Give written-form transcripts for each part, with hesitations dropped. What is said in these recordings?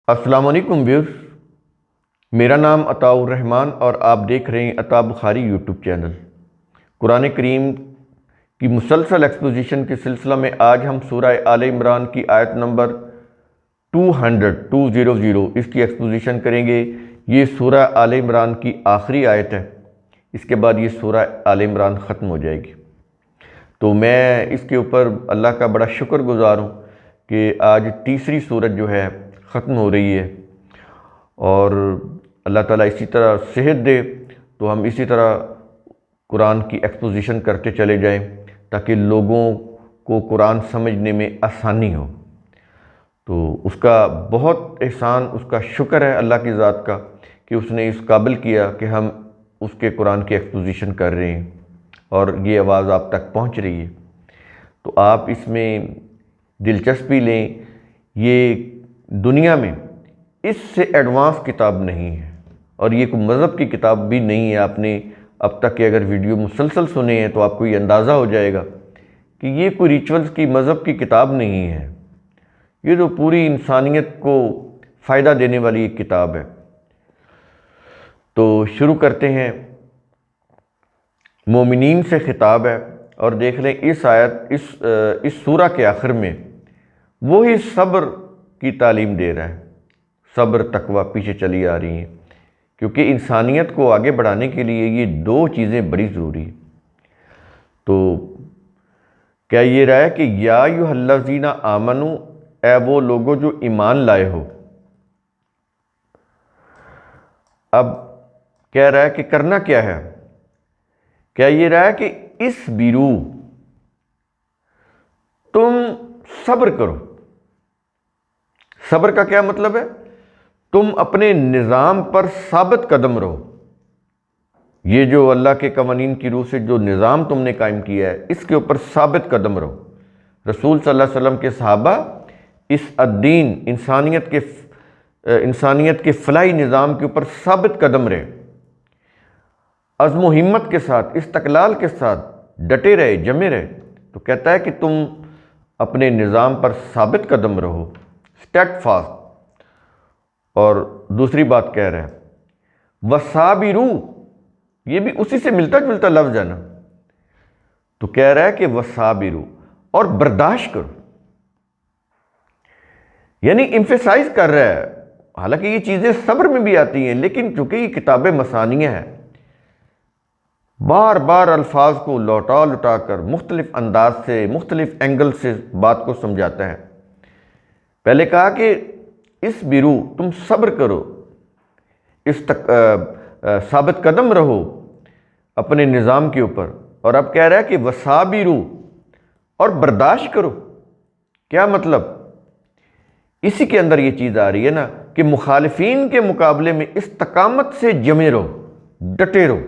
السلام علیکم ویورز، میرا نام عطاء الرحمن اور آپ دیکھ رہے ہیں عطاء بخاری یوٹیوب چینل۔ قرآن کریم کی مسلسل ایکسپوزیشن کے سلسلہ میں آج ہم سورہ آل عمران کی آیت نمبر 200 اس کی ایکسپوزیشن کریں گے۔ یہ سورہ آل عمران کی آخری آیت ہے، اس کے بعد یہ سورہ آل عمران ختم ہو جائے گی۔ تو میں اس کے اوپر اللہ کا بڑا شکر گزار ہوں کہ آج تیسری سورت جو ہے ختم ہو رہی ہے، اور اللہ تعالیٰ اسی طرح صحت دے تو ہم اسی طرح قرآن کی ایکسپوزیشن کرتے چلے جائیں تاکہ لوگوں کو قرآن سمجھنے میں آسانی ہو۔ تو اس کا بہت احسان، اس کا شکر ہے اللہ کی ذات کا کہ اس نے اس قابل کیا کہ ہم اس کے قرآن کی ایکسپوزیشن کر رہے ہیں اور یہ آواز آپ تک پہنچ رہی ہے۔ تو آپ اس میں دلچسپی لیں۔ یہ دنیا میں اس سے ایڈوانس کتاب نہیں ہے، اور یہ کوئی مذہب کی کتاب بھی نہیں ہے۔ آپ نے اب تک کے اگر ویڈیو مسلسل سنے ہیں تو آپ کو یہ اندازہ ہو جائے گا کہ یہ کوئی ریچولز کی مذہب کی کتاب نہیں ہے، یہ تو پوری انسانیت کو فائدہ دینے والی ایک کتاب ہے۔ تو شروع کرتے ہیں۔ مومنین سے خطاب ہے، اور دیکھ لیں اس آیت اس سورہ کے آخر میں وہی صبر کی تعلیم دے رہا ہے۔ صبر تقوی پیچھے چلی آ رہی ہیں، کیونکہ انسانیت کو آگے بڑھانے کے لیے یہ دو چیزیں بڑی ضروری ہیں۔ تو کیا یہ رہا ہے کہ یا ایھا الذین آمنو، اے وہ لوگوں جو ایمان لائے ہو۔ اب کہہ رہا ہے کہ کرنا کیا ہے؟ کیا یہ رہا ہے کہ اس بیرو، تم صبر کرو۔ صبر کا کیا مطلب ہے؟ تم اپنے نظام پر ثابت قدم رہو۔ یہ جو اللہ کے قوانین کی روح سے جو نظام تم نے قائم کیا ہے، اس کے اوپر ثابت قدم رہو۔ رسول صلی اللہ علیہ وسلم کے صحابہ اس الدین، انسانیت کے فلاحی نظام کے اوپر ثابت قدم رہے، عزم و ہمت کے ساتھ، استقلال کے ساتھ ڈٹے رہے، جمے رہے۔ تو کہتا ہے کہ تم اپنے نظام پر ثابت قدم رہو، اسٹیڈ فاسٹ۔ اور دوسری بات کہہ رہا ہے وَصَابِرُوا، یہ بھی اسی سے ملتا جلتا لفظ ہے نا۔ تو کہہ رہا ہے کہ وَصَابِرُوا، اور برداشت کرو، یعنی ایمفیسائز کر رہا ہے۔ حالانکہ یہ چیزیں صبر میں بھی آتی ہیں، لیکن چونکہ یہ کتاب مثانیہ ہے، بار بار الفاظ کو لوٹا لوٹا کر مختلف انداز سے، مختلف اینگل سے بات کو سمجھاتا ہے۔ پہلے کہا کہ اس بیرو، تم صبر کرو، ثابت قدم رہو اپنے نظام کے اوپر، اور اب کہہ رہا ہے کہ وَصَابِرُوا، اور برداشت کرو۔ کیا مطلب؟ اسی کے اندر یہ چیز آ رہی ہے نا کہ مخالفین کے مقابلے میں استقامت سے جمے رہو، ڈٹے رہو،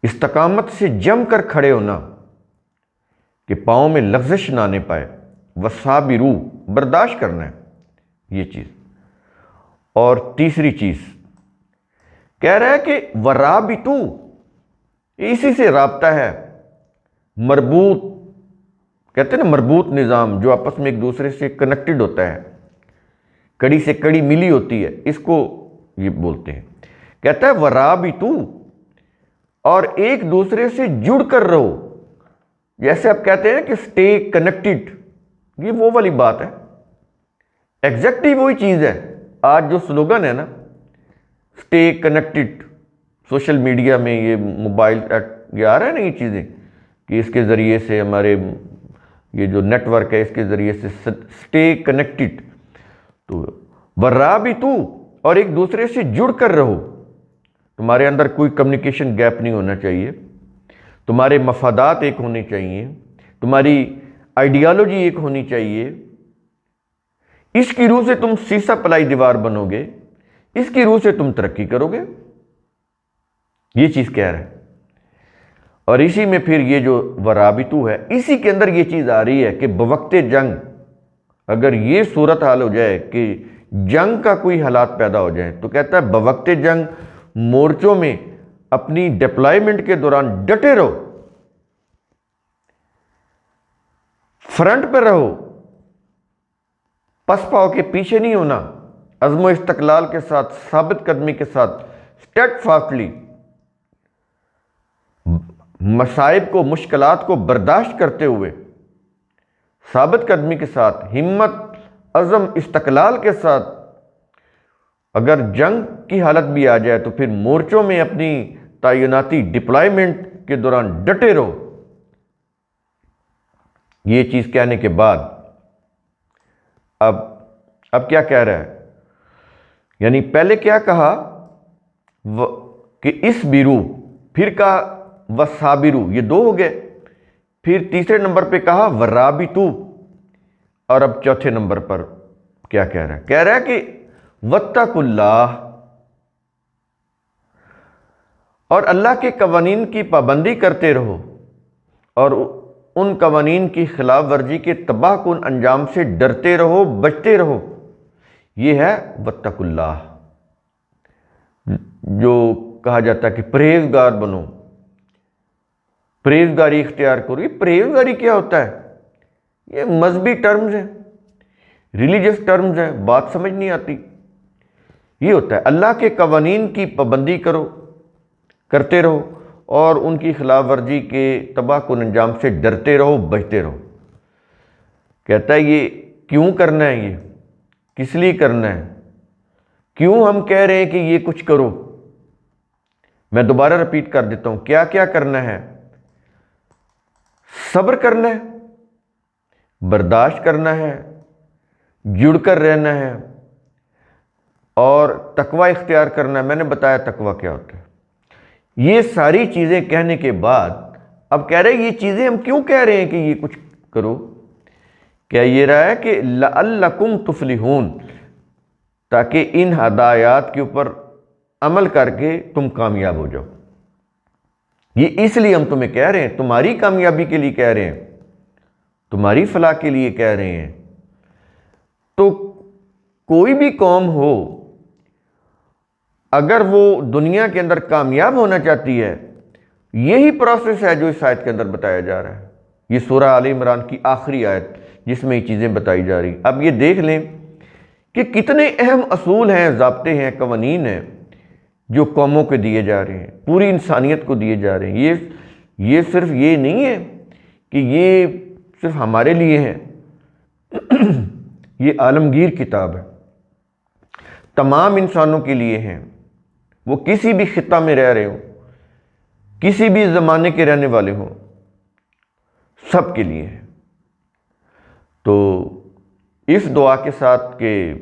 استقامت سے جم کر کھڑے ہونا کہ پاؤں میں لغزش نہ آنے پائے۔ وَصَابِرُوا، برداشت کرنا ہے یہ چیز۔ اور تیسری چیز کہہ رہا ہے کہ وَرَابِطُوا، اسی سے رابطہ ہے، مربوط، کہتے ہیں نا مربوط نظام جو آپس میں ایک دوسرے سے کنیکٹڈ ہوتا ہے، کڑی سے کڑی ملی ہوتی ہے، اس کو یہ بولتے ہیں۔ کہتا ہے وَرَابِطُوا، اور ایک دوسرے سے جڑ کر رہو۔ جیسے آپ کہتے ہیں کہ اسٹے کنیکٹڈ، یہ وہ والی بات ہے، ایگزیکٹلی وہی چیز ہے۔ آج جو سلوگن ہے نا، اسٹے کنیکٹڈ، سوشل میڈیا میں یہ موبائل یہ آ رہا ہے نا، یہ چیزیں کہ اس کے ذریعے سے ہمارے یہ جو نیٹ ورک ہے، اس کے ذریعے سے اسٹے کنیکٹڈ۔ تو وَرَابِطُوا، اور ایک دوسرے سے جڑ کر رہو۔ تمہارے اندر کوئی کمیونیکیشن گیپ نہیں ہونا چاہیے، تمہارے مفادات ایک ہونے چاہیے، تمہاری آئیڈیالوجی ایک ہونی چاہیے۔ اس کی روح سے تم سیسا پلائی دیوار بنو گے، اس کی روح سے تم ترقی کرو گے، یہ چیز کہہ رہا ہے۔ اور اسی میں پھر یہ جو وَرَابِطُوا ہے، اسی کے اندر یہ چیز آ رہی ہے کہ بوقت جنگ اگر یہ صورت حال ہو جائے کہ جنگ کا کوئی حالات پیدا ہو جائیں، تو کہتا ہے بوقت جنگ مورچوں میں اپنی ڈپلائمنٹ کے دوران ڈٹے رہو، فرنٹ پہ رہو، پس پاؤ کے پیچھے نہیں ہونا، عزم و استقلال کے ساتھ، ثابت قدمی کے ساتھ، اسٹیڈ فاسٹلی مصائب کو، مشکلات کو برداشت کرتے ہوئے، ثابت قدمی کے ساتھ، ہمت، عزم، استقلال کے ساتھ، اگر جنگ کی حالت بھی آ جائے تو پھر مورچوں میں اپنی تعیناتی ڈپلائمنٹ کے دوران ڈٹے رہو۔ یہ چیز کہنے کے بعد اب کیا کہہ رہا ہے؟ یعنی پہلے کیا کہا کہ اس بیرو، پھر کہا وصابرو، یہ دو ہو گئے، پھر تیسرے نمبر پہ کہا ورابطو، اور اب چوتھے نمبر پر کیا کہہ رہا ہے؟ کہہ رہا ہے کہ واتقوا اللہ، اور اللہ کے قوانین کی پابندی کرتے رہو اور ان قوانین کی خلاف ورزی کے تباہ کن انجام سے ڈرتے رہو، بچتے رہو۔ یہ ہے واتقوا اللہ، جو کہا جاتا ہے کہ پرہیزگار بنو، پرہیزگاری اختیار کرو۔ یہ پرہیزگاری کیا ہوتا ہے؟ یہ مذہبی ٹرمز ہیں، ریلیجس ٹرمز ہیں، بات سمجھ نہیں آتی۔ یہ ہوتا ہے اللہ کے قوانین کی پابندی کرتے رہو اور ان کی خلاف ورزی کے تباہ کن انجام سے ڈرتے رہو، بچتے رہو۔ کہتا ہے یہ کیوں کرنا ہے؟ یہ کس لیے کرنا ہے؟ کیوں ہم کہہ رہے ہیں کہ یہ کچھ کرو؟ میں دوبارہ رپیٹ کر دیتا ہوں، کیا کیا کرنا ہے؟ صبر کرنا ہے، برداشت کرنا ہے، جڑ کر رہنا ہے، اور تقوی اختیار کرنا ہے۔ میں نے بتایا تقوی کیا ہوتا ہے۔ یہ ساری چیزیں کہنے کے بعد اب کہہ رہے ہیں یہ چیزیں ہم کیوں کہہ رہے ہیں کہ یہ کچھ کرو؟ کیا یہ رہا ہے کہ لعلکم تفلحون، تاکہ ان ہدایات کے اوپر عمل کر کے تم کامیاب ہو جاؤ۔ یہ اس لیے ہم تمہیں کہہ رہے ہیں، تمہاری کامیابی کے لیے کہہ رہے ہیں، تمہاری فلاح کے لیے کہہ رہے ہیں۔ تو کوئی بھی قوم ہو، اگر وہ دنیا کے اندر کامیاب ہونا چاہتی ہے، یہی پروسیس ہے جو اس آیت کے اندر بتایا جا رہا ہے۔ یہ سورہ آل عمران کی آخری آیت جس میں یہ چیزیں بتائی جا رہی۔ اب یہ دیکھ لیں کہ کتنے اہم اصول ہیں، ضابطے ہیں، قوانین ہیں جو قوموں کے دیے جا رہے ہیں، پوری انسانیت کو دیے جا رہے ہیں۔ یہ صرف یہ نہیں ہے کہ یہ صرف ہمارے لیے ہیں، یہ عالمگیر کتاب ہے، تمام انسانوں کے لیے ہیں، وہ کسی بھی خطہ میں رہ رہے ہوں، کسی بھی زمانے کے رہنے والے ہوں، سب کے لیے ہے۔ تو اس دعا کے ساتھ کہ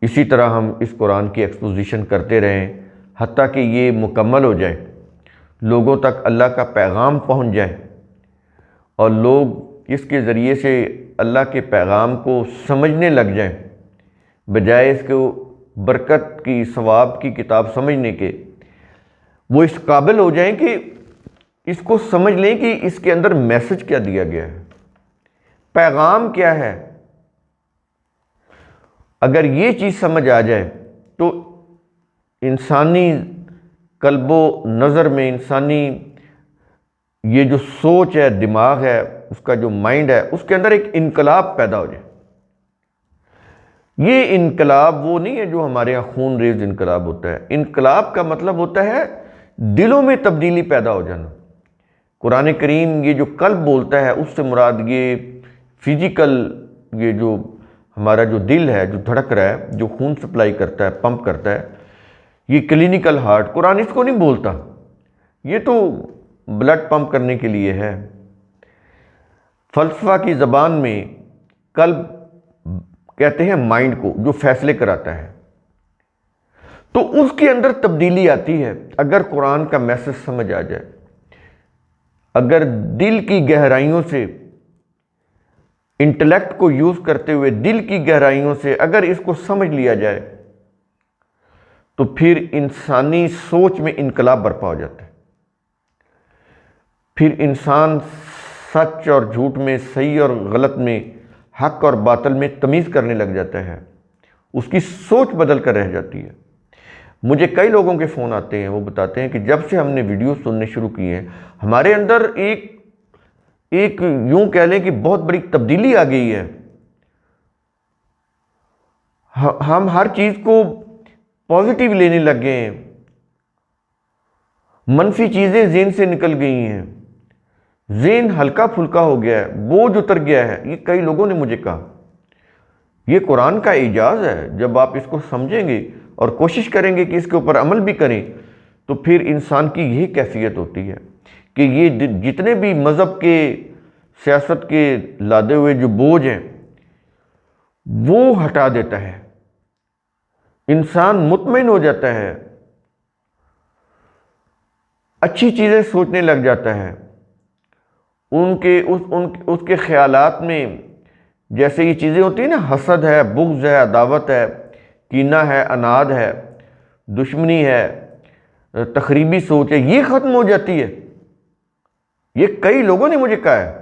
اسی طرح ہم اس قرآن کی ایکسپوزیشن کرتے رہیں حتیٰ کہ یہ مکمل ہو جائے، لوگوں تک اللہ کا پیغام پہنچ جائے اور لوگ اس کے ذریعے سے اللہ کے پیغام کو سمجھنے لگ جائیں، بجائے اس کو برکت کی، ثواب کی کتاب سمجھنے کے، وہ اس قابل ہو جائیں کہ اس کو سمجھ لیں کہ اس کے اندر میسج کیا دیا گیا ہے، پیغام کیا ہے۔ اگر یہ چیز سمجھ آ جائے تو انسانی قلب و نظر میں، انسانی یہ جو سوچ ہے، دماغ ہے، اس کا جو مائنڈ ہے، اس کے اندر ایک انقلاب پیدا ہو جائے۔ یہ انقلاب وہ نہیں ہے جو ہمارے یہاں خون ریز انقلاب ہوتا ہے۔ انقلاب کا مطلب ہوتا ہے دلوں میں تبدیلی پیدا ہو جانا۔ قرآن کریم یہ جو قلب بولتا ہے اس سے مراد یہ فزیکل، یہ جو ہمارا جو دل ہے جو دھڑک رہا ہے، جو خون سپلائی کرتا ہے، پمپ کرتا ہے، یہ کلینیکل ہارٹ، قرآن اس کو نہیں بولتا، یہ تو بلڈ پمپ کرنے کے لیے ہے۔ فلسفہ کی زبان میں قلب کہتے ہیں مائنڈ کو، جو فیصلے کراتا ہے۔ تو اس کے اندر تبدیلی آتی ہے اگر قرآن کا میسج سمجھ آ جائے، اگر دل کی گہرائیوں سے، انٹلیکٹ کو یوز کرتے ہوئے دل کی گہرائیوں سے اگر اس کو سمجھ لیا جائے تو پھر انسانی سوچ میں انقلاب برپا ہو جاتا ہے۔ پھر انسان سچ اور جھوٹ میں، صحیح اور غلط میں، حق اور باطل میں تمیز کرنے لگ جاتا ہے، اس کی سوچ بدل کر رہ جاتی ہے۔ مجھے کئی لوگوں کے فون آتے ہیں، وہ بتاتے ہیں کہ جب سے ہم نے ویڈیو سننے شروع کی ہیں ہمارے اندر ایک یوں کہہ لیں کہ بہت بڑی تبدیلی آ گئی ہے، ہم ہر چیز کو پازیٹیو لینے لگ گئے ہیں، منفی چیزیں ذہن سے نکل گئی ہیں، ذہن ہلکا پھلکا ہو گیا ہے، بوجھ اتر گیا ہے۔ یہ کئی لوگوں نے مجھے کہا۔ یہ قرآن کا اعجاز ہے، جب آپ اس کو سمجھیں گے اور کوشش کریں گے کہ اس کے اوپر عمل بھی کریں، تو پھر انسان کی یہی کیفیت ہوتی ہے کہ یہ جتنے بھی مذہب کے، سیاست کے لادے ہوئے جو بوجھ ہیں وہ ہٹا دیتا ہے، انسان مطمئن ہو جاتا ہے، اچھی چیزیں سوچنے لگ جاتا ہے۔ اس کے خیالات میں جیسے یہ چیزیں ہوتی ہیں نا، حسد ہے، بغض ہے، عداوت ہے، کینہ ہے، اناد ہے، دشمنی ہے، تخریبی سوچ ہے، یہ ختم ہو جاتی ہے۔ یہ کئی لوگوں نے مجھے کہا ہے۔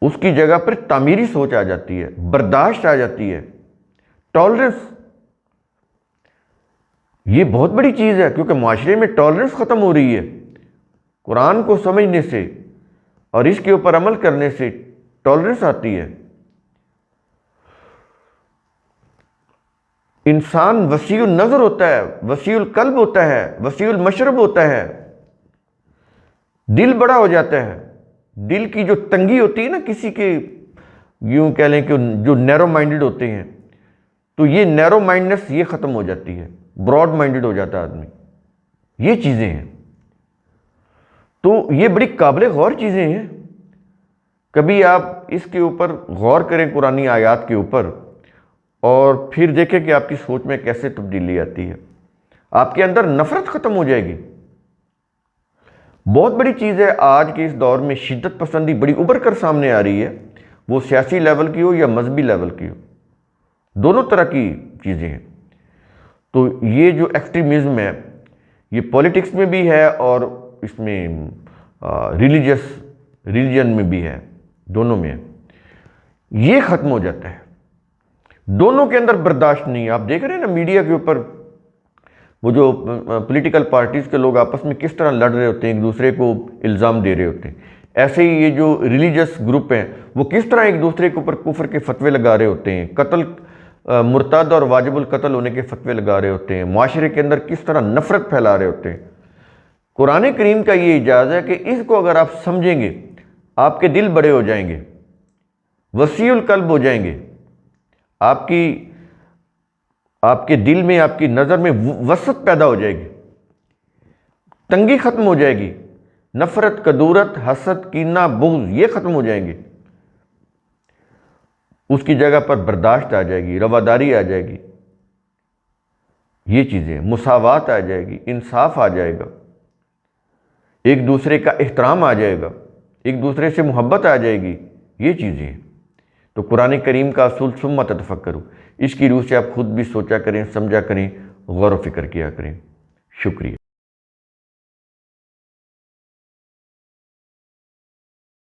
اس کی جگہ پر تعمیری سوچ آ جاتی ہے، برداشت آ جاتی ہے، ٹالرنس۔ یہ بہت بڑی چیز ہے، کیونکہ معاشرے میں ٹالرنس ختم ہو رہی ہے۔ قرآن کو سمجھنے سے اور اس کے اوپر عمل کرنے سے ٹالرنس آتی ہے۔ انسان وسیع النظر ہوتا ہے، وسیع القلب ہوتا ہے، وسیع المشرب ہوتا ہے، دل بڑا ہو جاتا ہے۔ دل کی جو تنگی ہوتی ہے نا، کسی کے یوں کہہ لیں کہ جو نیرو مائنڈڈ ہوتے ہیں، تو یہ نیرو مائنڈنس یہ ختم ہو جاتی ہے، براڈ مائنڈڈ ہو جاتا ہے آدمی۔ یہ چیزیں ہیں، تو یہ بڑی قابل غور چیزیں ہیں۔ کبھی آپ اس کے اوپر غور کریں، قرآنی آیات کے اوپر، اور پھر دیکھیں کہ آپ کی سوچ میں کیسے تبدیلی آتی ہے۔ آپ کے اندر نفرت ختم ہو جائے گی۔ بہت بڑی چیز ہے آج کے اس دور میں، شدت پسندی بڑی ابھر کر سامنے آ رہی ہے، وہ سیاسی لیول کی ہو یا مذہبی لیول کی ہو، دونوں طرح کی چیزیں ہیں۔ تو یہ جو ایکسٹریمزم ہے، یہ پولیٹکس میں بھی ہے اور اس میں ریلیجن میں بھی ہے، دونوں میں ہے۔ یہ ختم ہو جاتا ہے، دونوں کے اندر برداشت نہیں ہے۔ آپ دیکھ رہے ہیں نا میڈیا کے اوپر، وہ جو پولیٹیکل پارٹیز کے لوگ آپس میں کس طرح لڑ رہے ہوتے ہیں، ایک دوسرے کو الزام دے رہے ہوتے ہیں۔ ایسے ہی یہ جو ریلیجس گروپ ہیں، وہ کس طرح ایک دوسرے کے اوپر کفر کے فتوے لگا رہے ہوتے ہیں، قتل، مرتد اور واجب القتل ہونے کے فتوے لگا رہے ہوتے ہیں، معاشرے کے اندر کس طرح نفرت پھیلا رہے ہوتے ہیں۔ قرآن کریم کا یہ اعجاز ہے کہ اس کو اگر آپ سمجھیں گے، آپ کے دل بڑے ہو جائیں گے، وسیع القلب ہو جائیں گے، آپ کے دل میں، آپ کی نظر میں وسعت پیدا ہو جائے گی، تنگی ختم ہو جائے گی، نفرت، کدورت، حسد، کینہ، بغض یہ ختم ہو جائیں گے۔ اس کی جگہ پر برداشت آ جائے گی، رواداری آ جائے گی، یہ چیزیں، مساوات آ جائے گی، انصاف آ جائے گا، ایک دوسرے کا احترام آ جائے گا، ایک دوسرے سے محبت آ جائے گی، یہ چیزیں ہیں۔ تو قرآن کریم کا اصول ثم تتفکروا، اس کی روح سے آپ خود بھی سوچا کریں، سمجھا کریں، غور و فکر کیا کریں۔ شکریہ۔